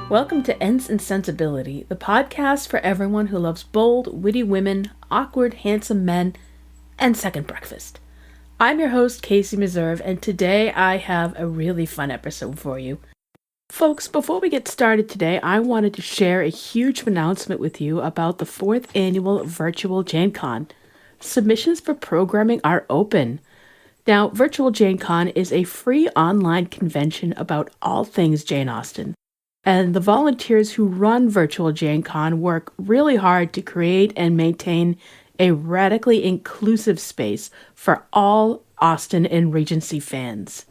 Welcome to Ends and Sensibility, the podcast for everyone who loves bold, witty women, awkward, handsome men, and second breakfast. I'm your host, Casey Meserve, and today I have a really fun episode for you. Folks, before we get started today, I wanted to share a huge announcement with you about the 4th annual virtual Jane Con. Submissions for programming are open. Now, Virtual Jane Con is a free online convention about all things Jane Austen. And the volunteers who run Virtual Jane Con work really hard to create and maintain a radically inclusive space for all Austen and Regency fans.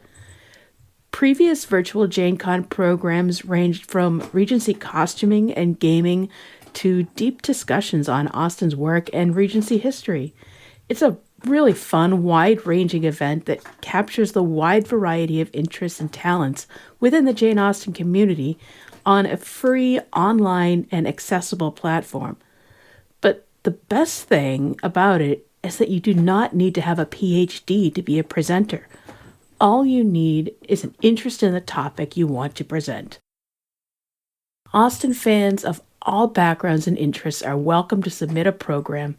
Previous Virtual Jane Con programs ranged from Regency costuming and gaming to deep discussions on Austen's work and Regency history. It's a really fun, wide-ranging event that captures the wide variety of interests and talents within the Jane Austen community on a free, online, and accessible platform. But the best thing about it is that you do not need to have a PhD to be a presenter. All you need is an interest in the topic you want to present. Austen fans of all backgrounds and interests are welcome to submit a program.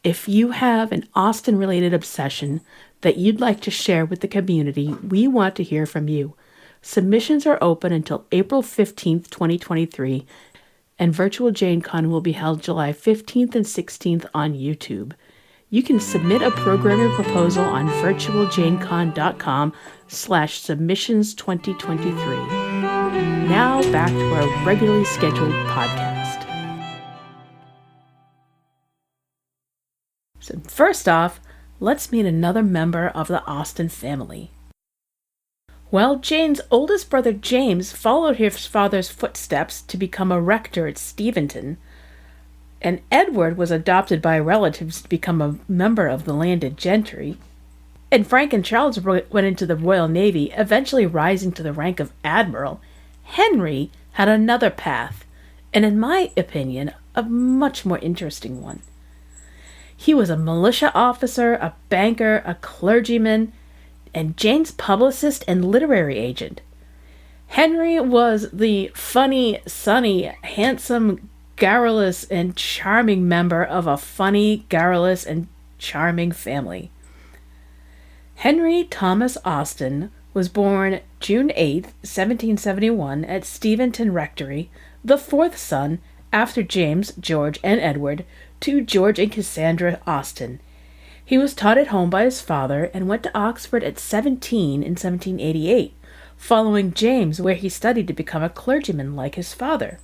If you have an Austen-related obsession that you'd like to share with the community, we want to hear from you. Submissions are open until April 15th, 2023, and Virtual Jane Con will be held July 15th and 16th on YouTube. You can submit a programming proposal on virtualjanecon.com/submissions2023. Now back to our regularly scheduled podcast. So first off, let's meet another member of the Austen family. Well, Jane's oldest brother James followed his father's footsteps to become a rector at Steventon, and Edward was adopted by relatives to become a member of the landed gentry, and Frank and Charles went into the Royal Navy, eventually rising to the rank of admiral. Henry had another path, and in my opinion, a much more interesting one. He was a militia officer, a banker, a clergyman, and Jane's publicist and literary agent. Henry was the funny, sunny, handsome, garrulous, and charming member of a funny, garrulous, and charming family. Henry Thomas Austen was born June 8, 1771, at Steventon Rectory, the fourth son, after James, George, and Edward, to George and Cassandra Austen. He was taught at home by his father and went to Oxford at 17 in 1788, following James, where he studied to become a clergyman like his father.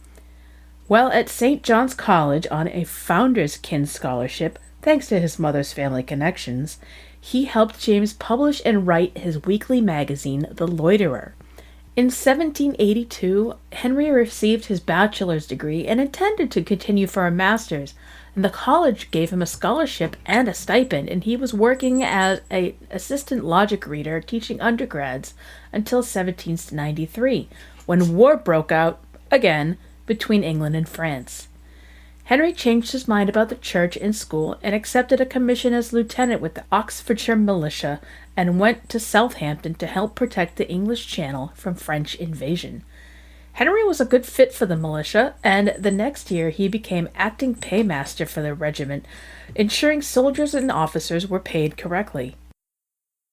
While at St. John's College on a Founders Kin scholarship, thanks to his mother's family connections, he helped James publish and write his weekly magazine, The Loiterer. In 1782, Henry received his bachelor's degree and intended to continue for a master's, and the college gave him a scholarship and a stipend, and he was working as an assistant logic reader teaching undergrads until 1793, when war broke out again between England and France. Henry changed his mind about the church and school and accepted a commission as lieutenant with the Oxfordshire militia and went to Southampton to help protect the English Channel from French invasion. Henry was a good fit for the militia, and the next year he became acting paymaster for the regiment, ensuring soldiers and officers were paid correctly.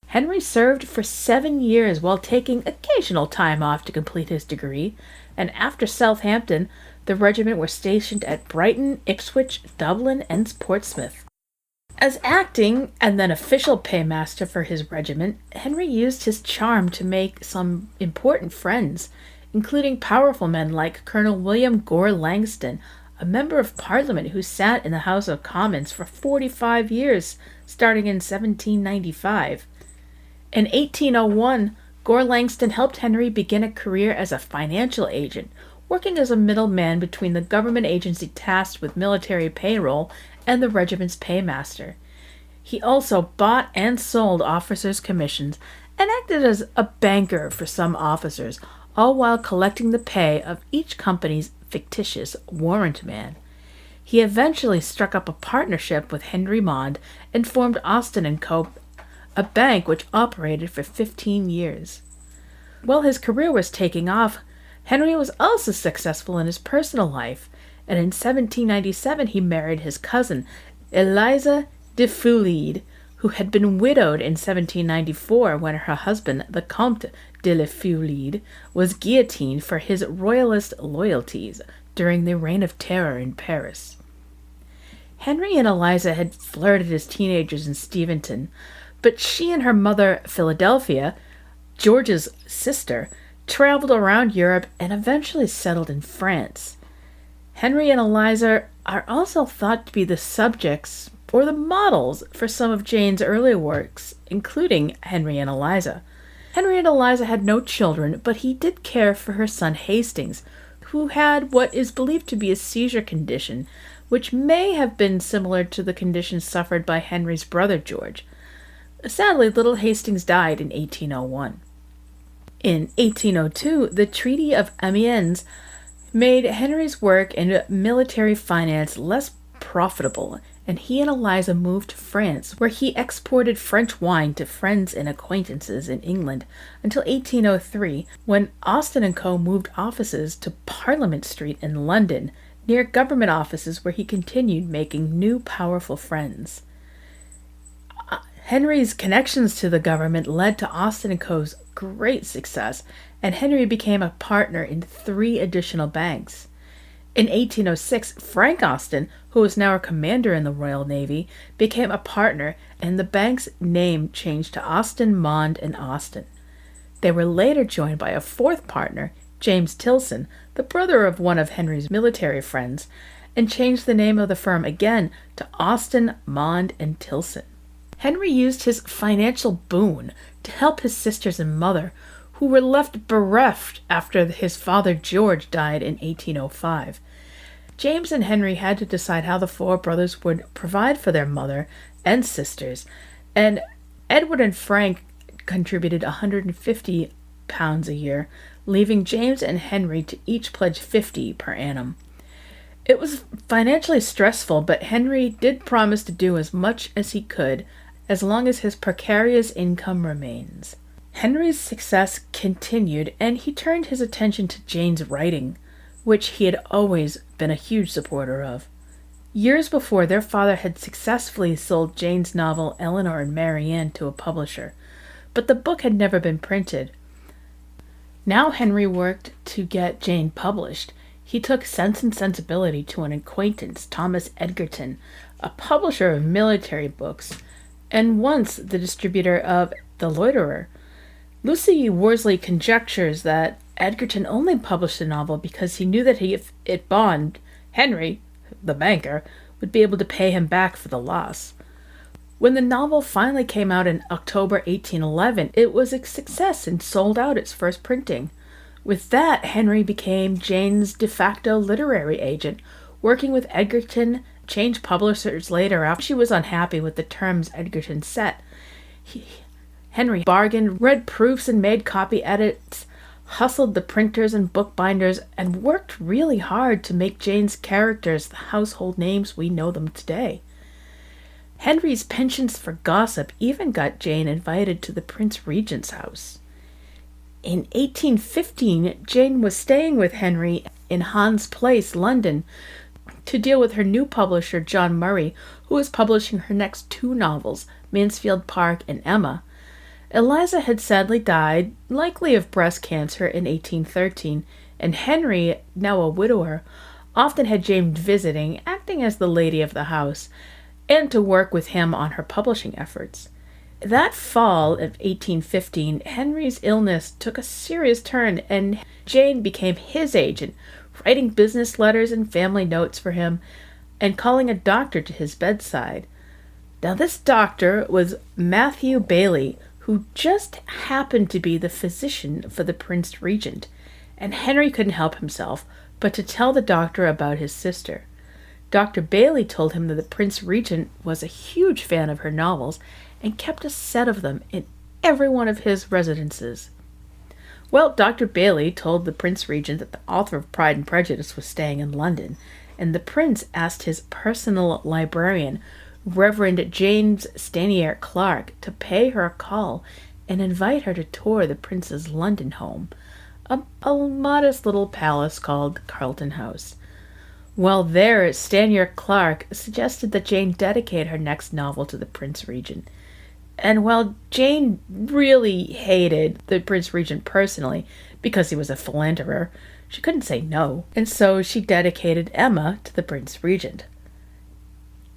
Henry served for 7 years while taking occasional time off to complete his degree, and after Southampton, the regiment were stationed at Brighton, Ipswich, Dublin, and Portsmouth. As acting and then official paymaster for his regiment, Henry used his charm to make some important friends, including powerful men like Colonel William Gore Langston, a member of Parliament who sat in the House of Commons for 45 years, starting in 1795. In 1801, Gore Langston helped Henry begin a career as a financial agent, working as a middleman between the government agency tasked with military payroll and the regiment's paymaster. He also bought and sold officers' commissions and acted as a banker for some officers, all while collecting the pay of each company's fictitious warrant man. He eventually struck up a partnership with Henry Mond and formed Austen & Co., a bank which operated for 15 years. While his career was taking off, Henry was also successful in his personal life, and in 1797 he married his cousin, Eliza de Feuillide, who had been widowed in 1794 when her husband, the Comte de la Feuillide, was guillotined for his royalist loyalties during the Reign of Terror in Paris. Henry and Eliza had flirted as teenagers in Steventon, but she and her mother, Philadelphia, George's sister, traveled around Europe and eventually settled in France. Henry and Eliza are also thought to be the subjects or the models for some of Jane's earlier works, including Henry and Eliza. Henry and Eliza had no children, but he did care for her son Hastings, who had what is believed to be a seizure condition, which may have been similar to the condition suffered by Henry's brother George. Sadly, little Hastings died in 1801. In 1802, the Treaty of Amiens made Henry's work in military finance less profitable, and he and Eliza moved to France, where he exported French wine to friends and acquaintances in England until 1803, when Austen & Co. moved offices to Parliament Street in London, near government offices where he continued making new powerful friends. Henry's connections to the government led to Austen & Co.'s great success, and Henry became a partner in 3 additional banks. In 1806, Frank Austen, who was now a commander in the Royal Navy, became a partner, and the bank's name changed to Austen, Mond and Austen. They were later joined by a 4th partner, James Tilson, the brother of one of Henry's military friends, and changed the name of the firm again to Austen, Mond and Tilson. Henry used his financial boon to help his sisters and mother, who were left bereft after his father George died in 1805. James and Henry had to decide how the 4 brothers would provide for their mother and sisters, and Edward and Frank contributed £150 a year, leaving James and Henry to each pledge $50 per annum. It was financially stressful, but Henry did promise to do as much as he could as long as his precarious income remains. Henry's success continued, and he turned his attention to Jane's writing, which he had always been a huge supporter of. Years before, their father had successfully sold Jane's novel Elinor and Marianne to a publisher, but the book had never been printed. Now Henry worked to get Jane published. He took Sense and Sensibility to an acquaintance, Thomas Edgerton, a publisher of military books, and once the distributor of The Loiterer. Lucy Worsley conjectures that Edgerton only published the novel because he knew that if it bombed, Henry, the banker, would be able to pay him back for the loss. When the novel finally came out in October 1811, it was a success and sold out its first printing. With that, Henry became Jane's de facto literary agent, working with Edgerton, changed publishers later after she was unhappy with the terms Edgerton set. Henry bargained, read proofs and made copy edits, hustled the printers and bookbinders, and worked really hard to make Jane's characters the household names we know them today. Henry's penchant for gossip even got Jane invited to the Prince Regent's house. In 1815, Jane was staying with Henry in Hans Place, London, to deal with her new publisher, John Murray, who was publishing her next 2 novels, Mansfield Park and Emma. Eliza had sadly died, likely of breast cancer, in 1813, and Henry, now a widower, often had Jane visiting, acting as the lady of the house, and to work with him on her publishing efforts. That fall of 1815, Henry's illness took a serious turn, and Jane became his agent, writing business letters and family notes for him, and calling a doctor to his bedside. Now, this doctor was Matthew Bailey, who just happened to be the physician for the Prince Regent, and Henry couldn't help himself but to tell the doctor about his sister. Dr. Bailey told him that the Prince Regent was a huge fan of her novels and kept a set of them in every one of his residences. Well, Dr. Bailey told the Prince Regent that the author of Pride and Prejudice was staying in London, and the prince asked his personal librarian, Reverend James Stanier Clark, to pay her a call and invite her to tour the prince's London home. a modest little palace called Carlton House. While there, Stanier Clark suggested that Jane dedicate her next novel to the Prince Regent. And while Jane really hated the Prince Regent personally, because he was a philanderer, she couldn't say no, and so she dedicated Emma to the Prince Regent.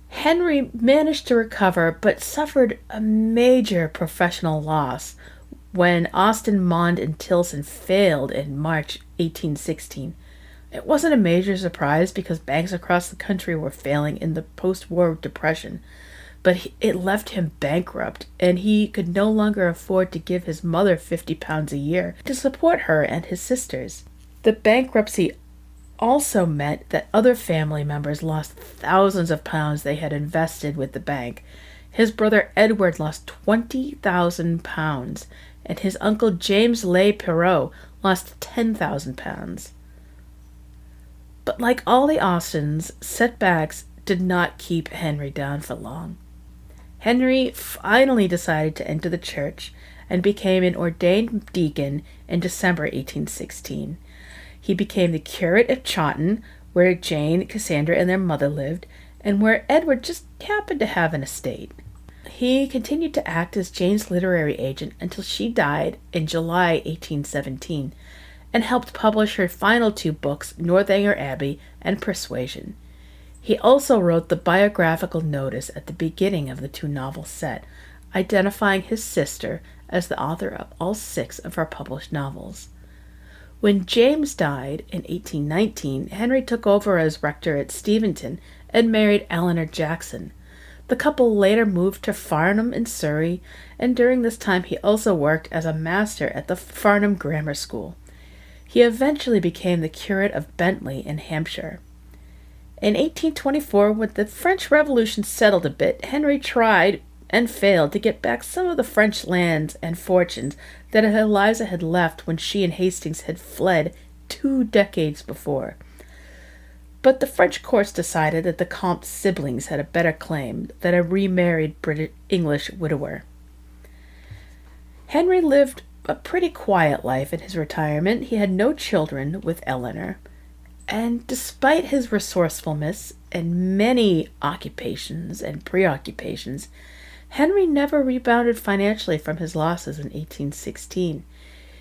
Henry managed to recover, but suffered a major professional loss when Austen, Mond, and Tilson failed in March 1816. It wasn't a major surprise because banks across the country were failing in the post-war depression, but it left him bankrupt, and he could no longer afford to give his mother £50 a year to support her and his sisters. The bankruptcy also meant that other family members lost thousands of pounds they had invested with the bank. His brother Edward lost £20,000, and his uncle James Leigh Perrot lost £10,000. But like all the Austens, setbacks did not keep Henry down for long. Henry finally decided to enter the church and became an ordained deacon in December 1816. He became the curate of Chawton, where Jane, Cassandra, and their mother lived, and where Edward just happened to have an estate. He continued to act as Jane's literary agent until she died in July 1817, and helped publish her final 2 books, Northanger Abbey and Persuasion. He also wrote the biographical notice at the beginning of the 2-novel set, identifying his sister as the author of all 6 of her published novels. When James died in 1819, Henry took over as rector at Steventon and married Elinor Jackson. The couple later moved to Farnham in Surrey, and during this time he also worked as a master at the Farnham Grammar School. He eventually became the curate of Bentley in Hampshire. In 1824, when the French Revolution settled a bit, Henry tried and failed to get back some of the French lands and fortunes that Eliza had left when she and Hastings had fled 2 decades before. But the French courts decided that the Comte's siblings had a better claim than a remarried British English widower. Henry lived a pretty quiet life in his retirement. He had no children with Elinor, and despite his resourcefulness and many occupations and preoccupations, Henry never rebounded financially from his losses in 1816.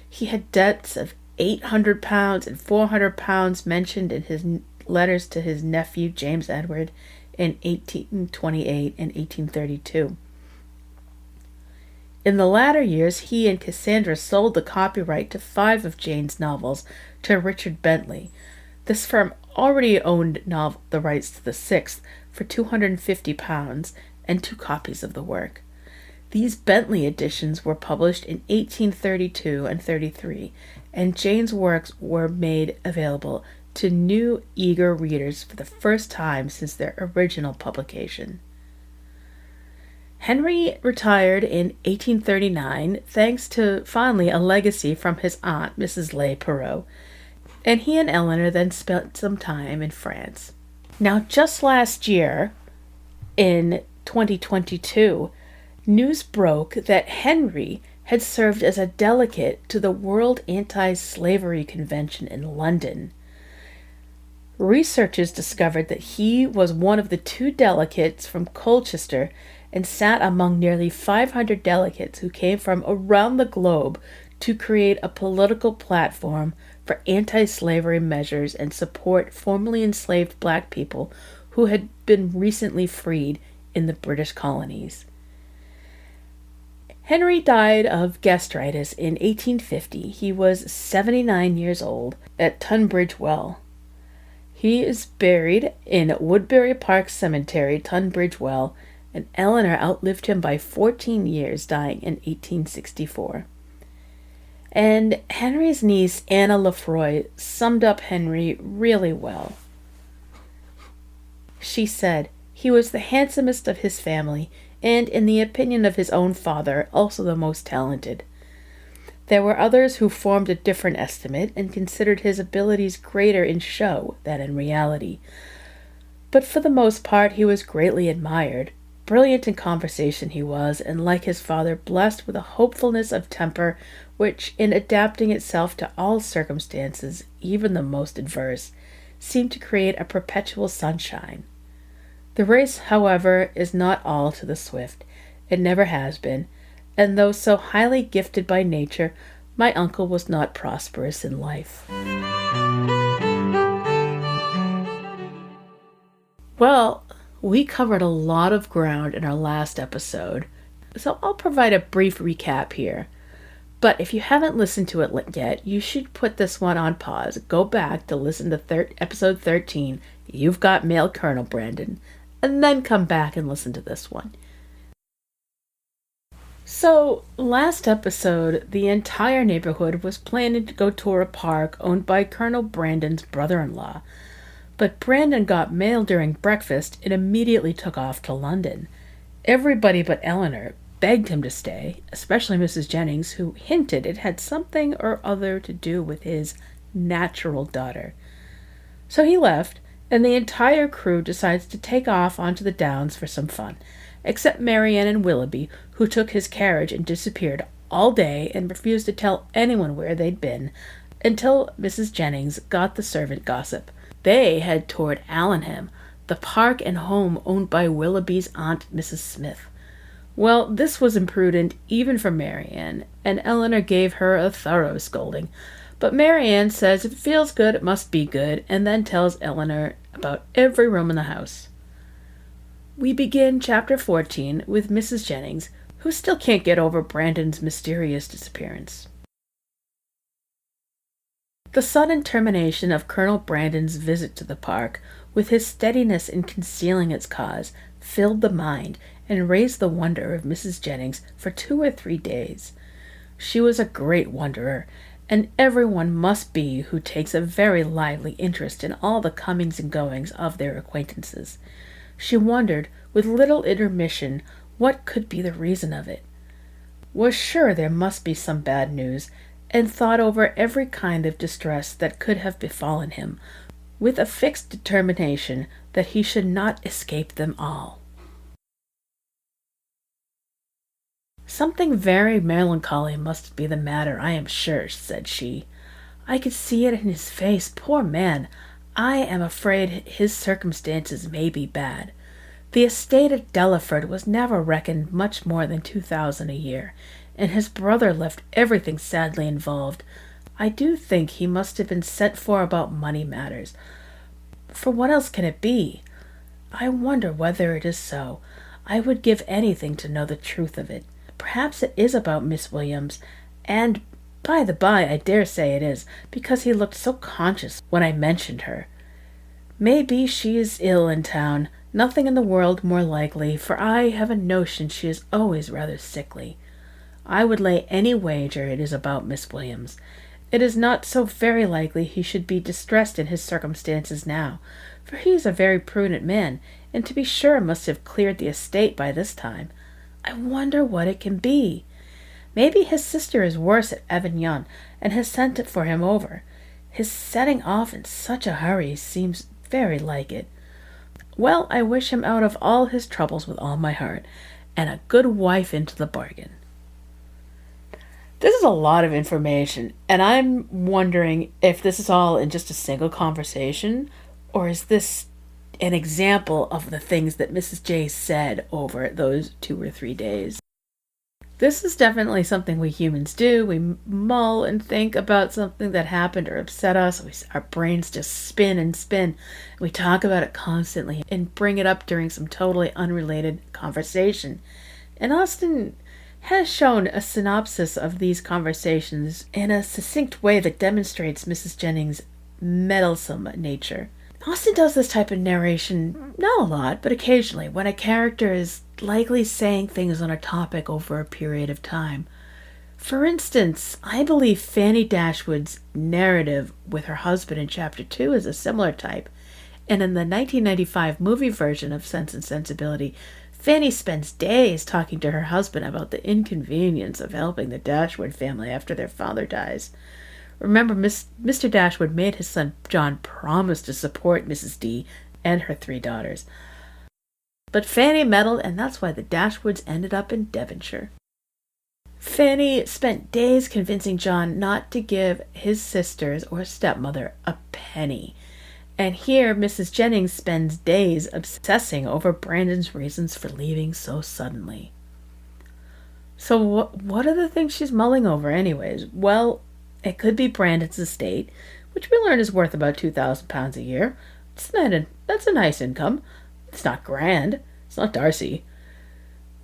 He had debts of £800 and £400 mentioned in his letters to his nephew James Edward in 1828 and 1832. In the latter years, he and Cassandra sold the copyright to 5 of Jane's novels to Richard Bentley. This firm already owned the rights to the 6th for £250 and 2 copies of the work. These Bentley editions were published in 1832 and 33, and Jane's works were made available to new, eager readers for the first time since their original publication. Henry retired in 1839 thanks to, finally, a legacy from his aunt, Mrs. Leigh Perrot, and he and Elinor then spent some time in France. Now, just last year, in 2022, news broke that Henry had served as a delegate to the World Anti-Slavery Convention in London. Researchers discovered that he was one of the 2 delegates from Colchester and sat among nearly 500 delegates who came from around the globe to create a political platform for anti-slavery measures and support formerly enslaved black people who had been recently freed in the British colonies. Henry died of gastritis in 1850. He was 79 years old at Tunbridge Well. He is buried in Woodbury Park Cemetery, Tunbridge Well, and Elinor outlived him by 14 years, dying in 1864. And Henry's niece, Anna Lefroy, summed up Henry really well. She said, "He was the handsomest of his family, and, in the opinion of his own father, also the most talented. There were others who formed a different estimate and considered his abilities greater in show than in reality. But for the most part he was greatly admired, Brilliant in conversation he was, and like his father, blessed with a hopefulness of temper which, in adapting itself to all circumstances, even the most adverse, seemed to create a perpetual sunshine. The race, however, is not all to the swift. It never has been, and though so highly gifted by nature, my uncle was not prosperous in life. Well, we covered a lot of ground in our last episode, so I'll provide a brief recap here. But if you haven't listened to it yet, you should put this one on pause. Go back to listen to episode 13, You've Got Mail, Colonel Brandon, and then come back and listen to this one. So, last episode, the entire neighborhood was planning to go tour a park owned by Colonel Brandon's brother-in-law. But Brandon got mail during breakfast and immediately took off to London. Everybody but Elinor begged him to stay, especially Mrs. Jennings, who hinted it had something or other to do with his natural daughter. So he left, and the entire crew decides to take off onto the downs for some fun, except Marianne and Willoughby, who took his carriage and disappeared all day and refused to tell anyone where they'd been until Mrs. Jennings got the servant gossip. They had toward Allenham, the park and home owned by Willoughby's aunt, Mrs. Smith. Well, this was imprudent even for Marianne, and Elinor gave her a thorough scolding. But Marianne says if it feels good, it must be good, and then tells Elinor about every room in the house. We begin chapter 14 with Mrs. Jennings, who still can't get over Brandon's mysterious disappearance. The sudden termination of Colonel Brandon's visit to the park, with his steadiness in concealing its cause, filled the mind and raised the wonder of Mrs. Jennings for 2 or 3 days. She was a great wonderer, and everyone must be who takes a very lively interest in all the comings and goings of their acquaintances. She wondered, with little intermission, what could be the reason of it. Was sure there must be some bad news, and thought over every kind of distress that could have befallen him, with a fixed determination that he should not escape them all. "Something very melancholy must be the matter, I am sure," said she. "I could see it in his face, poor man. I am afraid his circumstances may be bad. The estate at Delaford was never reckoned much more than 2,000 a year, and his brother left everything sadly involved. I do think he must have been sent for about money matters. For what else can it be? I wonder whether it is so. I would give anything to know the truth of it. Perhaps it is about Miss Williams, and by the by, I dare say it is, because he looked so conscious when I mentioned her. Maybe she is ill in town, nothing in the world more likely, for I have a notion she is always rather sickly. I would lay any wager it is about Miss Williams. It is not so very likely he should be distressed in his circumstances now, for he is a very prudent man, and to be sure must have cleared the estate by this time. I wonder what it can be. Maybe his sister is worse at Avignon, and has sent it for him over. His setting off in such a hurry seems very like it. Well, I wish him out of all his troubles with all my heart, and a good wife into the bargain." This is a lot of information, and I'm wondering if this is all in just a single conversation, or is this an example of the things that Mrs. J said over those 2 or 3 days. This is definitely something we humans do. We mull and think about something that happened or upset us. Our brains just spin and spin. We talk about it constantly and bring it up during some totally unrelated conversation. And Austen has shown a synopsis of these conversations in a succinct way that demonstrates Mrs. Jennings' meddlesome nature. Austen does this type of narration, not a lot, but occasionally, when a character is likely saying things on a topic over a period of time. For instance, I believe Fanny Dashwood's narrative with her husband in Chapter 2 is a similar type, and in the 1995 movie version of Sense and Sensibility, Fanny spends days talking to her husband about the inconvenience of helping the Dashwood family after their father dies. Remember, Mr. Dashwood made his son John promise to support Mrs. D and her 3 daughters. But Fanny meddled, and that's why the Dashwoods ended up in Devonshire. Fanny spent days convincing John not to give his sisters or stepmother a penny. And here Mrs. Jennings spends days obsessing over Brandon's reasons for leaving so suddenly. So what are the things she's mulling over anyways? Well, it could be Brandon's estate, which we learn is worth about £2,000 a year. That's a nice income. It's not grand. It's not Darcy.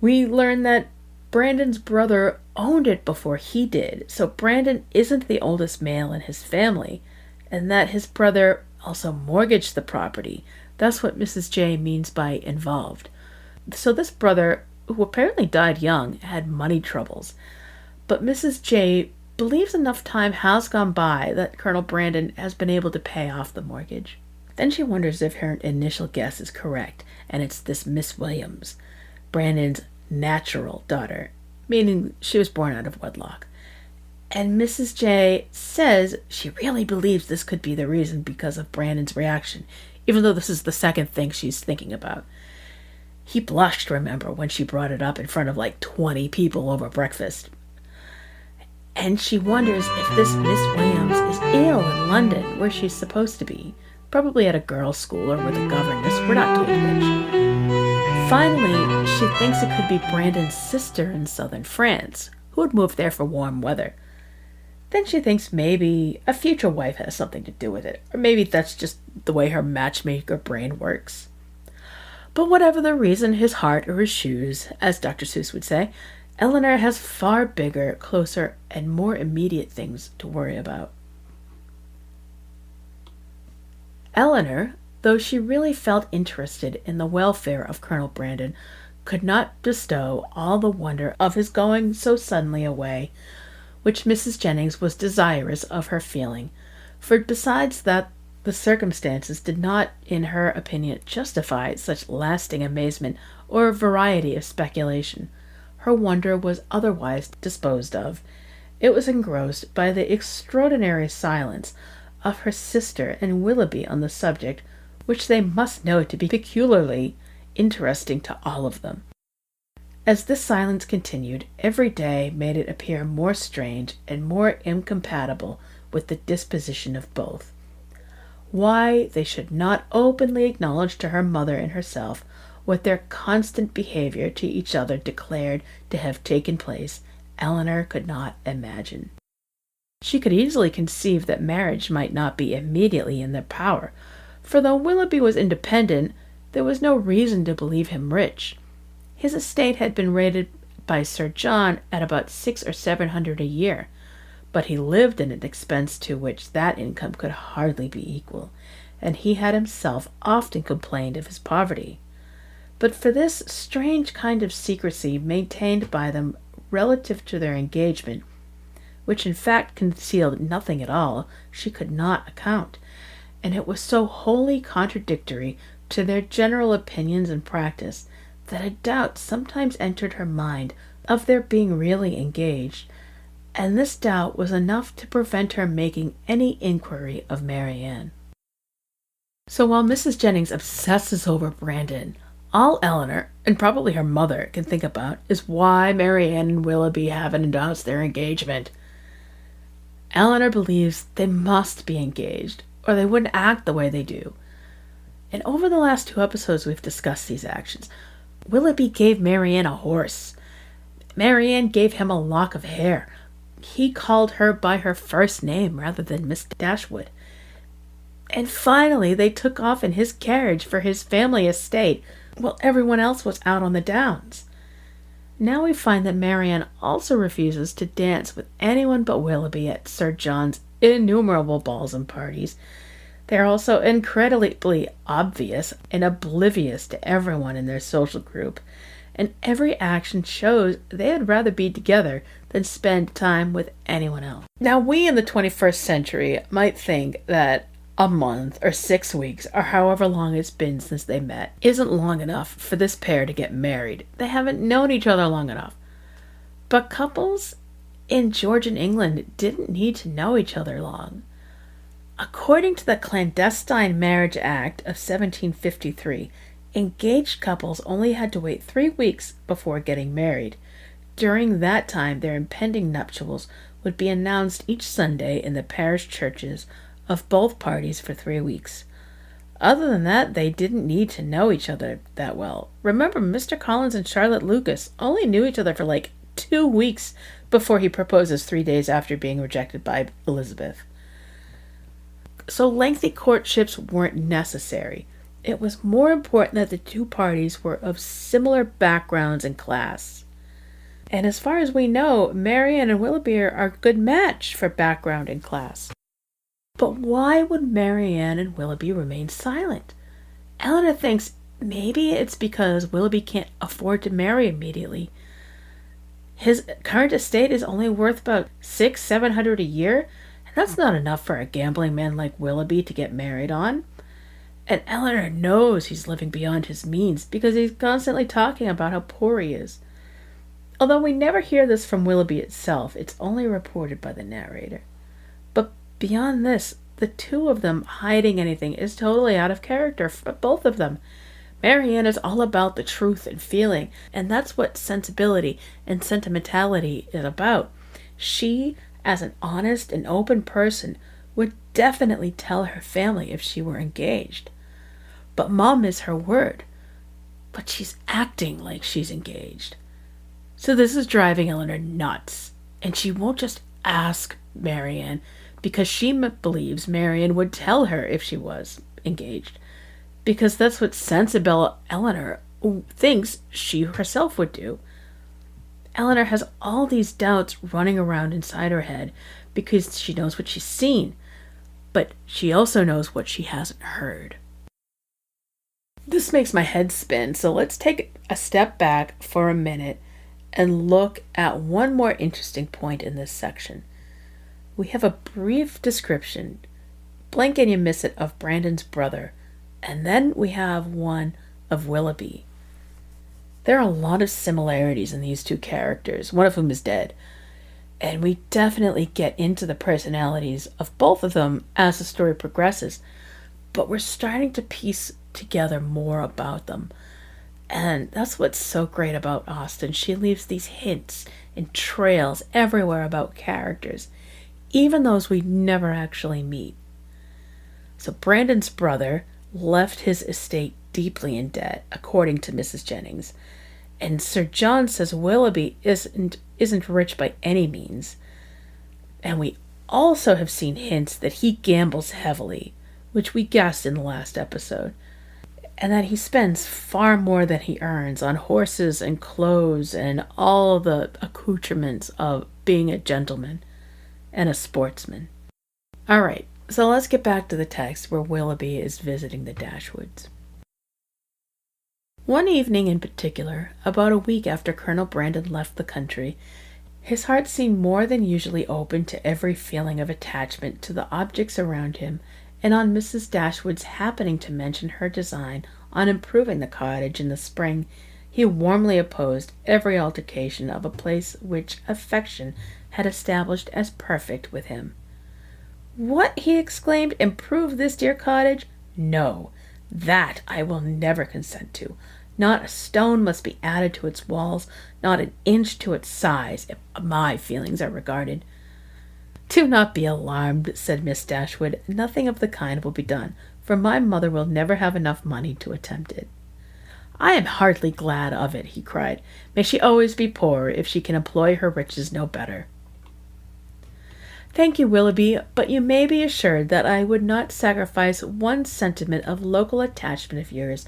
We learn that Brandon's brother owned it before he did, so Brandon isn't the oldest male in his family, and that his brother also mortgaged the property. That's what Mrs. J means by involved. So this brother, who apparently died young, had money troubles. But Mrs. J believes enough time has gone by that Colonel Brandon has been able to pay off the mortgage. Then she wonders if her initial guess is correct, and it's this Miss Williams, Brandon's natural daughter, meaning she was born out of wedlock. And Mrs. J says she really believes this could be the reason because of Brandon's reaction, even though this is the second thing she's thinking about. He blushed, remember, when she brought it up in front of like 20 people over breakfast. And she wonders if this Miss Williams is ill in London, where she's supposed to be. Probably at a girls' school or with a governess. We're not told which. Finally, she thinks it could be Brandon's sister in southern France, who had moved there for warm weather. Then she thinks maybe a future wife has something to do with it, or maybe that's just the way her matchmaker brain works. But whatever the reason, his heart or his shoes, as Dr. Seuss would say, Elinor has far bigger, closer, and more immediate things to worry about. Elinor, though she really felt interested in the welfare of Colonel Brandon, could not bestow all the wonder of his going so suddenly away, which Mrs. Jennings was desirous of her feeling, for besides that the circumstances did not, in her opinion, justify such lasting amazement or variety of speculation, her wonder was otherwise disposed of. It was engrossed by the extraordinary silence of her sister and Willoughby on the subject, which they must know to be peculiarly interesting to all of them. As this silence continued, every day made it appear more strange and more incompatible with the disposition of both. Why they should not openly acknowledge to her mother and herself what their constant behavior to each other declared to have taken place, Elinor could not imagine. She could easily conceive that marriage might not be immediately in their power, for though Willoughby was independent, there was no reason to believe him rich. His estate had been rated by Sir John at about £600 or £700 a year, but he lived at an expense to which that income could hardly be equal, and he had himself often complained of his poverty. But for this strange kind of secrecy maintained by them relative to their engagement, which in fact concealed nothing at all, she could not account, and it was so wholly contradictory to their general opinions and practice that a doubt sometimes entered her mind of their being really engaged, and this doubt was enough to prevent her making any inquiry of Marianne. So while Mrs. Jennings obsesses over Brandon, all Elinor, and probably her mother, can think about is why Marianne and Willoughby haven't announced their engagement. Elinor believes they must be engaged, or they wouldn't act the way they do. And over the last 2 episodes we've discussed these actions. Willoughby gave Marianne a horse. Marianne gave him a lock of hair. He called her by her first name rather than Miss Dashwood. And finally they took off in his carriage for his family estate, while everyone else was out on the downs. Now we find that Marianne also refuses to dance with anyone but Willoughby at Sir John's innumerable balls and parties. They are also incredibly obvious and oblivious to everyone in their social group, and every action shows they would rather be together than spend time with anyone else. Now, we in the 21st century might think that a month or 6 weeks or however long it's been since they met isn't long enough for this pair to get married. They haven't known each other long enough. But couples in Georgian England didn't need to know each other long. According to the Clandestine Marriage Act of 1753, Engaged couples only had to wait 3 weeks before getting married. During that time, their impending nuptials would be announced each Sunday in the parish churches of both parties for 3 weeks. Other than that, they didn't need to know each other that well. Remember, Mr. Collins and Charlotte Lucas only knew each other for like 2 weeks before he proposes 3 days after being rejected by Elizabeth. So lengthy courtships weren't necessary. It was more important that the two parties were of similar backgrounds and class. And as far as we know, Marianne and Willoughby are a good match for background and class. But why would Marianne and Willoughby remain silent? Elinor thinks maybe it's because Willoughby can't afford to marry immediately. His current estate is only worth about $600-700 a year, and that's not enough for a gambling man like Willoughby to get married on. And Elinor knows he's living beyond his means because he's constantly talking about how poor he is. Although we never hear this from Willoughby itself, it's only reported by the narrator. But beyond this, the two of them hiding anything is totally out of character for both of them. Marianne is all about the truth and feeling, and that's what sensibility and sentimentality is about. She, as an honest and open person, would definitely tell her family if she were engaged. But Mom is her word. But she's acting like she's engaged. So this is driving Elinor nuts. And she won't just ask Marianne because she believes Marianne would tell her if she was engaged. Because that's what sensible Elinor thinks she herself would do. Elinor has all these doubts running around inside her head because she knows what she's seen. But she also knows what she hasn't heard. This makes my head spin, so let's take a step back for a minute and look at one more interesting point in this section. We have a brief description, blink and you miss it, of Brandon's brother, and then we have one of Willoughby. There are a lot of similarities in these two characters, one of whom is dead, and we definitely get into the personalities of both of them as the story progresses, but we're starting to piece together more about them. And that's what's so great about Austen. She leaves these hints and trails everywhere about characters, even those we never actually meet. So Brandon's brother left his estate deeply in debt, according to Mrs. Jennings. And Sir John says Willoughby isn't rich by any means. And we also have seen hints that he gambles heavily, which we guessed in the last episode. And that he spends far more than he earns on horses and clothes and all the accoutrements of being a gentleman and a sportsman. All right, so let's get back to the text where Willoughby is visiting the Dashwoods. One evening in particular, about a week after Colonel Brandon left the country, his heart seemed more than usually open to every feeling of attachment to the objects around him, and on Mrs. Dashwood's happening to mention her design on improving the cottage in the spring, he warmly opposed every altercation of a place which affection had established as perfect with him. "What!" he exclaimed, "improve this dear cottage? No, that I will never consent to. Not a stone must be added to its walls, not an inch to its size, if my feelings are regarded." "Do not be alarmed," said Miss Dashwood. "Nothing of the kind will be done, for my mother will never have enough money to attempt it." "I am heartily glad of it," he cried. "May she always be poor, if she can employ her riches no better." "Thank you, Willoughby, but you may be assured that I would not sacrifice one sentiment of local attachment of yours,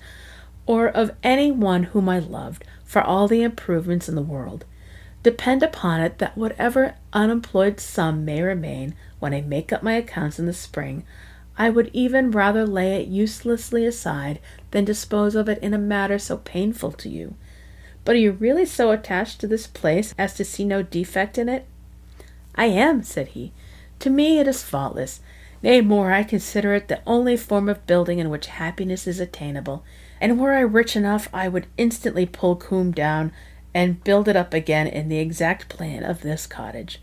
or of any one whom I loved, for all the improvements in the world. Depend upon it that whatever unemployed sum may remain when I make up my accounts in the spring, I would even rather lay it uselessly aside than dispose of it in a matter so painful to you. But are you really so attached to this place as to see no defect in it?" "I am," said he. "To me it is faultless. Nay, more, I consider it the only form of building in which happiness is attainable, and were I rich enough, I would instantly pull Combe down and build it up again in the exact plan of this cottage."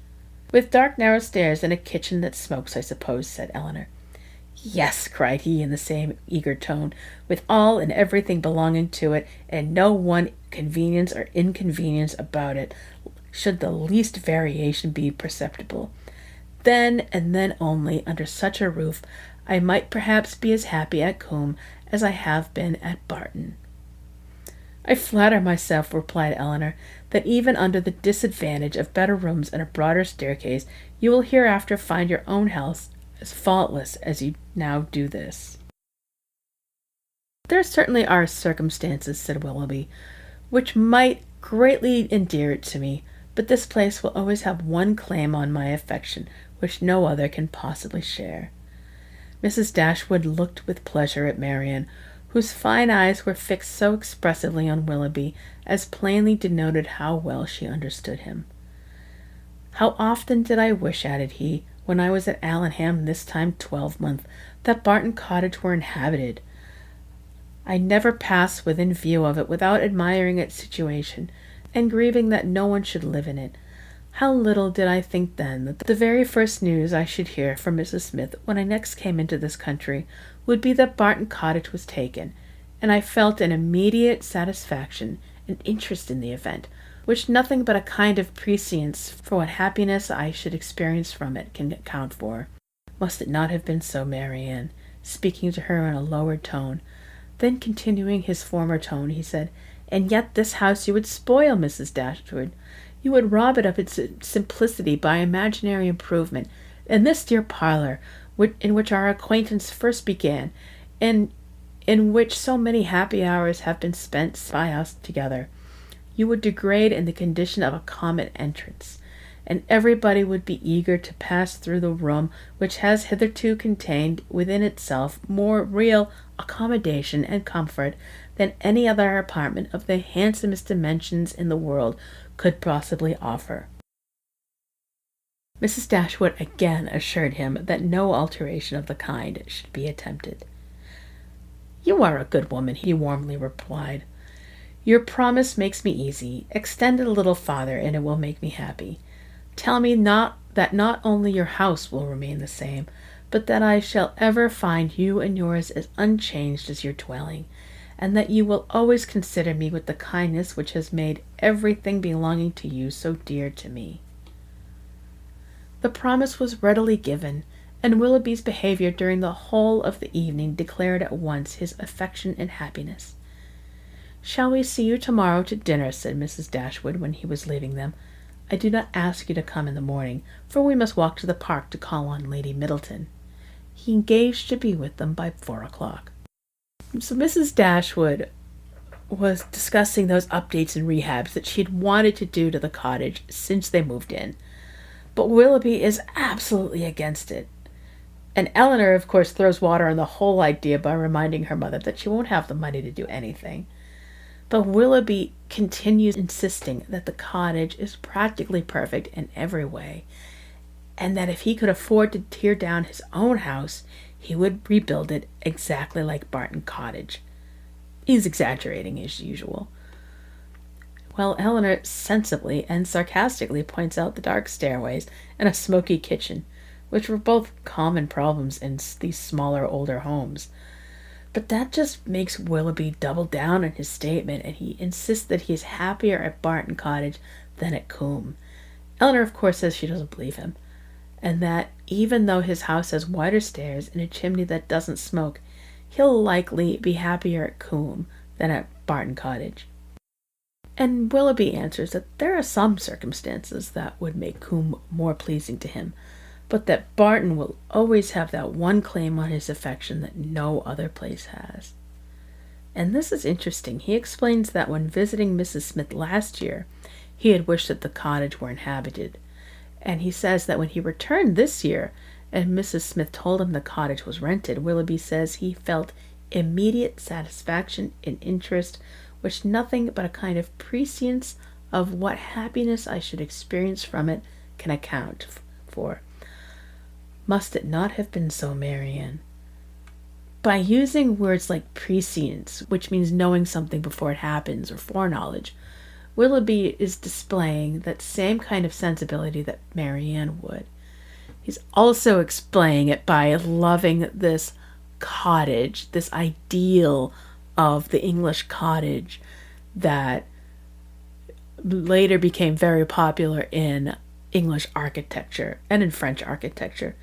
"With dark narrow stairs and a kitchen that smokes, I suppose," said Elinor. "Yes," cried he in the same eager tone, "with all and everything belonging to it, and no one convenience or inconvenience about it, should the least variation be perceptible. Then, and then only, under such a roof, I might perhaps be as happy at Combe as I have been at Barton." "I flatter myself," replied Elinor, "that even under the disadvantage of better rooms and a broader staircase, you will hereafter find your own house as faultless as you now do this." "There certainly are circumstances," said Willoughby, "which might greatly endear it to me, but this place will always have one claim on my affection which no other can possibly share." Mrs. Dashwood looked with pleasure at Marianne, whose fine eyes were fixed so expressively on Willoughby as plainly denoted how well she understood him. "How often did I wish," added he, "when I was at Allenham this time 12-month, that Barton Cottage were inhabited. I never pass within view of it without admiring its situation, and grieving that no one should live in it. How little did I think then that the very first news I should hear from Mrs. Smith when I next came into this country would be that Barton Cottage was taken, and I felt an immediate satisfaction and interest in the event, which nothing but a kind of prescience for what happiness I should experience from it can account for. Must it not have been so, Marianne?" speaking to her in a lowered tone. Then continuing his former tone, he said, "And yet this house you would spoil, Mrs. Dashwood. You would rob it of its simplicity by imaginary improvement, and this dear parlour, in which our acquaintance first began, and in which so many happy hours have been spent by us together, you would degrade in the condition of a common entrance, and everybody would be eager to pass through the room which has hitherto contained within itself more real accommodation and comfort than any other apartment of the handsomest dimensions in the world could possibly offer." Mrs. Dashwood again assured him that no alteration of the kind should be attempted. "You are a good woman," he warmly replied. "Your promise makes me easy. Extend it a little farther, and it will make me happy. Tell me that not only your house will remain the same, but that I shall ever find you and yours as unchanged as your dwelling, and that you will always consider me with the kindness which has made everything belonging to you so dear to me." The promise was readily given, and Willoughby's behaviour during the whole of the evening declared at once his affection and happiness. "Shall we see you tomorrow to dinner?" said Mrs. Dashwood when he was leaving them. "I do not ask you to come in the morning, for we must walk to the park to call on Lady Middleton." He engaged to be with them by 4 o'clock. So Mrs. Dashwood was discussing those updates and rehabs that she had wanted to do to the cottage since they moved in. But Willoughby is absolutely against it. And Elinor, of course, throws water on the whole idea by reminding her mother that she won't have the money to do anything. But Willoughby continues insisting that the cottage is practically perfect in every way, and that if he could afford to tear down his own house, he would rebuild it exactly like Barton Cottage. He's exaggerating as usual. Well, Elinor sensibly and sarcastically points out the dark stairways and a smoky kitchen, which were both common problems in these smaller, older homes. But that just makes Willoughby double down on his statement, and he insists that he is happier at Barton Cottage than at Combe. Elinor, of course, says she doesn't believe him, and that even though his house has wider stairs and a chimney that doesn't smoke, he'll likely be happier at Combe than at Barton Cottage. And Willoughby answers that there are some circumstances that would make Combe more pleasing to him, but that Barton will always have that one claim on his affection that no other place has. And this is interesting. He explains that when visiting Mrs. Smith last year, he had wished that the cottage were inhabited. And he says that when he returned this year, and Mrs. Smith told him the cottage was rented, Willoughby says he felt immediate satisfaction and interest, which nothing but a kind of prescience of what happiness I should experience from it can account for. Must it not have been so, Marianne? By using words like prescience, which means knowing something before it happens, or foreknowledge, Willoughby is displaying that same kind of sensibility that Marianne would. He's also explaining it by loving this cottage, this ideal of the English cottage that later became very popular in English architecture and in French architecture.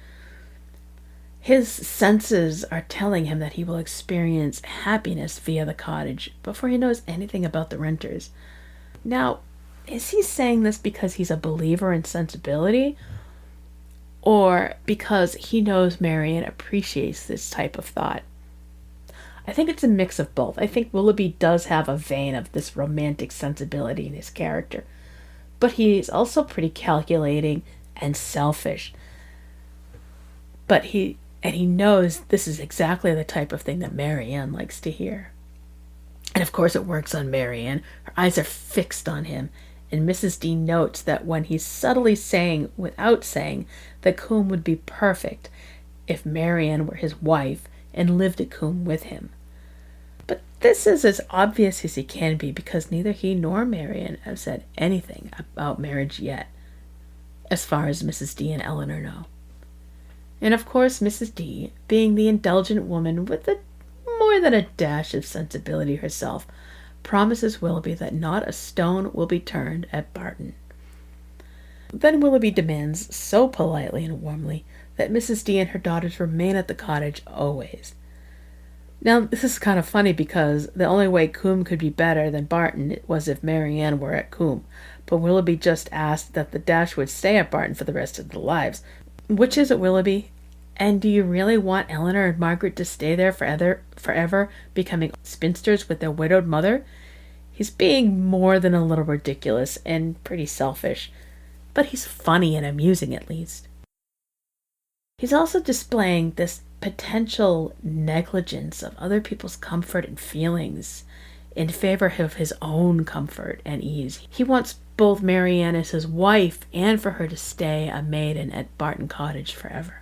His senses are telling him that he will experience happiness via the cottage before he knows anything about the renters. Now, is he saying this because he's a believer in sensibility, or because he knows Marianne appreciates this type of thought? I think it's a mix of both. I think Willoughby does have a vein of this romantic sensibility in his character, but he's also pretty calculating and selfish. But he knows this is exactly the type of thing that Marianne likes to hear. And of course it works on Marianne. Her eyes are fixed on him, and Mrs. D notes that when he's subtly saying, without saying, that Coombe would be perfect if Marianne were his wife and lived at Coombe with him. But this is as obvious as he can be, because neither he nor Marianne have said anything about marriage yet, as far as Mrs. D and Elinor know. And of course Mrs. D, being the indulgent woman with more than a dash of sensibility herself, promises Willoughby that not a stone will be turned at Barton. Then Willoughby demands, so politely and warmly, that Mrs. D and her daughters remain at the cottage always. Now, this is kind of funny because the only way Coombe could be better than Barton was if Marianne were at Coombe, but Willoughby just asked that the Dash would stay at Barton for the rest of their lives. Which is it, Willoughby? And do you really want Elinor and Margaret to stay there forever, becoming spinsters with their widowed mother? He's being more than a little ridiculous and pretty selfish, but he's funny and amusing at least. He's also displaying this potential negligence of other people's comfort and feelings in favor of his own comfort and ease. He wants both Marianne as his wife and for her to stay a maiden at Barton Cottage forever.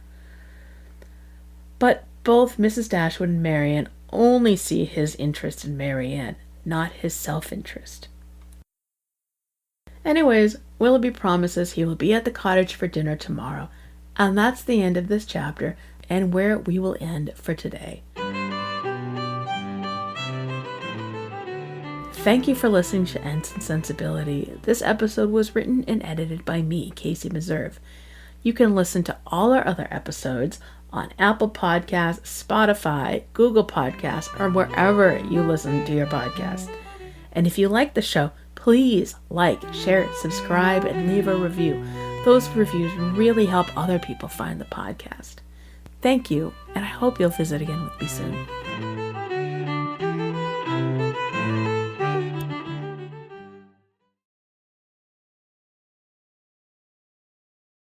But both Mrs. Dashwood and Marianne only see his interest in Marianne, not his self-interest. Anyways, Willoughby promises he will be at the cottage for dinner tomorrow, and that's the end of this chapter and where we will end for today. Thank you for listening to Ensign Sensibility. This episode was written and edited by me, Casey Meserve. You can listen to all our other episodes on Apple Podcasts, Spotify, Google Podcasts, or wherever you listen to your podcast. And if you like the show, please like, share, subscribe, and leave a review. Those reviews really help other people find the podcast. Thank you, and I hope you'll visit again with me soon.